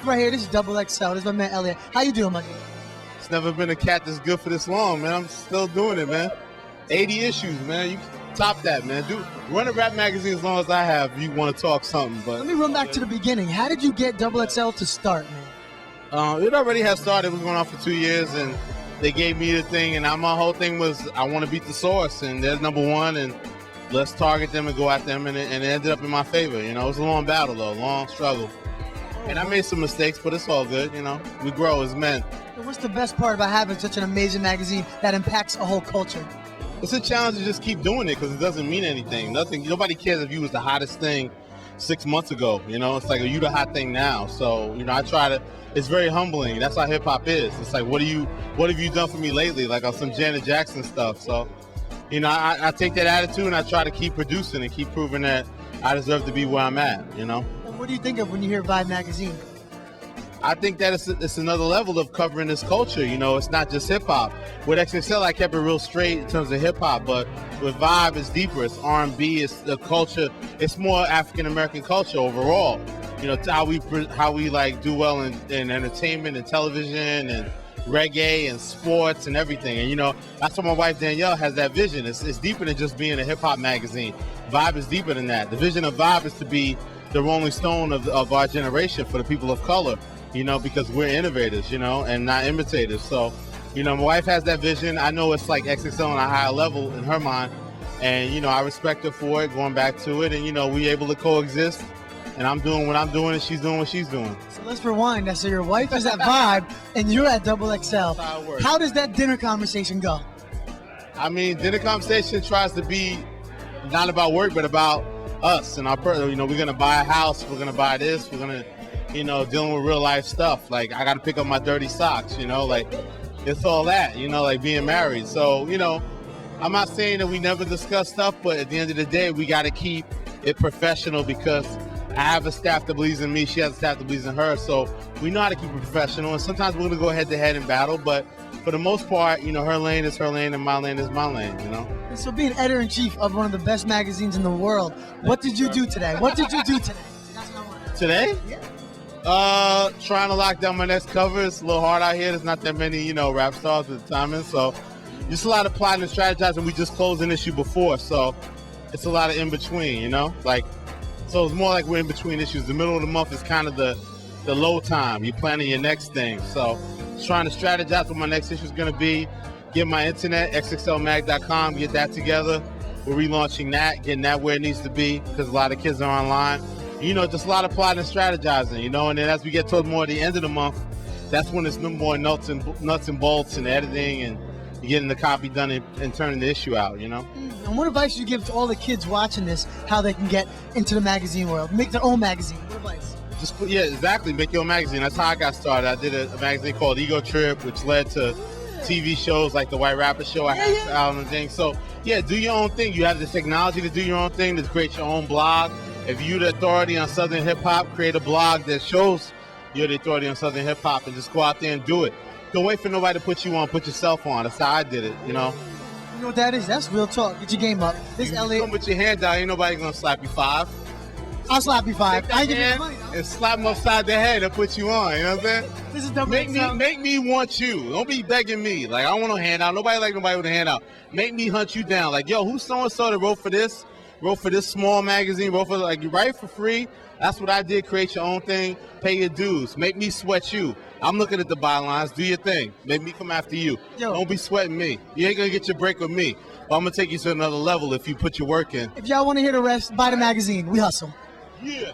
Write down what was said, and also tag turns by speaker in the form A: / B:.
A: right here. This is XXL. This is my man Elliot. How you doing, my dude?
B: It's never been a cat that's good for this long, man. I'm still doing it, man. 80 issues, man. You can top that, man. Run a rap magazine as long as I have. If you want to talk something, but
A: let me run back to the beginning. How did you get XXL to start, man?
B: It already has started. We're going on for 2 years, and they gave me the thing, and my whole thing was I want to beat the source, and they're number one, and let's target them and go at them, and it ended up in my favor. You know, it was a long battle, though, long struggle. And I made some mistakes, but it's all good, you know. We grow as men.
A: What's the best part about having such an amazing magazine that impacts a whole culture?
B: It's a challenge to just keep doing it because it doesn't mean anything. Nobody cares if you was the hottest thing 6 months ago, you know. It's like, are you the hot thing now? So, you know, it's very humbling. That's how hip hop is. It's like, what have you done for me lately? Like on some Janet Jackson stuff. So, you know, I take that attitude and I try to keep producing and keep proving that I deserve to be where I'm at, you know.
A: What do you think of when you hear Vibe magazine?
B: I think that it's another level of covering this culture. You know, it's not just hip hop. With XXL, I kept it real straight in terms of hip hop, but with Vibe, it's deeper. It's R&B. It's the culture. It's more African American culture overall. You know, how we like do well in entertainment and television and reggae and sports and everything. And you know, that's why my wife Danielle has that vision. It's deeper than just being a hip hop magazine. Vibe is deeper than that. The vision of Vibe is to be the Rolling Stone of our generation for the people of color, you know, because we're innovators, you know, and not imitators. So, you know, my wife has that vision. I know it's like XXL on a higher level in her mind. And, you know, I respect her for it, going back to it. And, you know, we able to coexist. And I'm doing what I'm doing and she's doing what she's doing.
A: So let's rewind. So your wife is at Vibe and you're at XXL. How does that dinner conversation go?
B: I mean, dinner conversation tries to be not about work, but about us and our person. You know, we're gonna buy a house, we're gonna buy this, we're gonna, you know, dealing with real life stuff. Like I gotta pick up my dirty socks, you know, like it's all that, you know, like being married. So, you know, I'm not saying that we never discuss stuff, but at the end of the day, we gotta keep it professional because I have a staff that believes in me, she has a staff that believes in her. So we know how to keep it professional, and sometimes we're gonna go head to head in battle, but for the most part, you know, her lane is her lane and my lane is my lane, you know?
A: And so being editor-in-chief of one of the best magazines in the world, what did you do today? What did you do today?
B: Today?
A: Yeah.
B: Trying to lock down my next cover. It's a little hard out here. There's not that many, you know, rap stars with the timing. So just a lot of plotting and strategizing. We just closed an issue before, so it's a lot of in between, you know? Like, so it's more like we're in between issues. The middle of the month is kind of the low time. You're planning your next thing. So trying to strategize what my next issue is going to be. Get my internet, xxlmag.com, get that together. We're relaunching that, getting that where it needs to be because a lot of kids are online. You know, just a lot of plotting and strategizing, you know, and then as we get towards more the end of the month, that's when it's more nuts and bolts and editing and getting the copy done and turning the issue out, you know?
A: And what advice do you give to all the kids watching this, how they can get into the magazine world, make their own magazine? What advice?
B: Yeah, exactly. Make your own magazine. That's how I got started. I did a magazine called Ego Trip, which led to TV shows like the White Rapper Show. I had Al and things. So, yeah, do your own thing. You have the technology to do your own thing, to create your own blog. If you're the authority on Southern hip hop, create a blog that shows you're the authority on Southern hip hop and just go out there and do it. Don't wait for nobody to put you on. Put yourself on. That's how I did it, you know.
A: You know what that is? That's real talk. Get your game up. This Elliot.
B: Come with your hand down. Ain't nobody gonna slap you 5.
A: I'll slap you 5. I ain't give you the money,
B: and slap them upside the head and put you on. You know what I'm saying?
A: This is XXL.
B: Make me want you. Don't be begging me. Like I don't want no handout. Nobody like nobody with a handout. Make me hunt you down. Like yo, who's so and so that wrote for this small magazine? Wrote for like you write for free. That's what I did. Create your own thing. Pay your dues. Make me sweat you. I'm looking at the bylines. Do your thing. Make me come after you.
A: Yo.
B: Don't be sweating me. You ain't gonna get your break with me. But I'm gonna take you to another level if you put your work in.
A: If y'all want to hear the rest, buy the magazine. We hustle.
B: Yeah.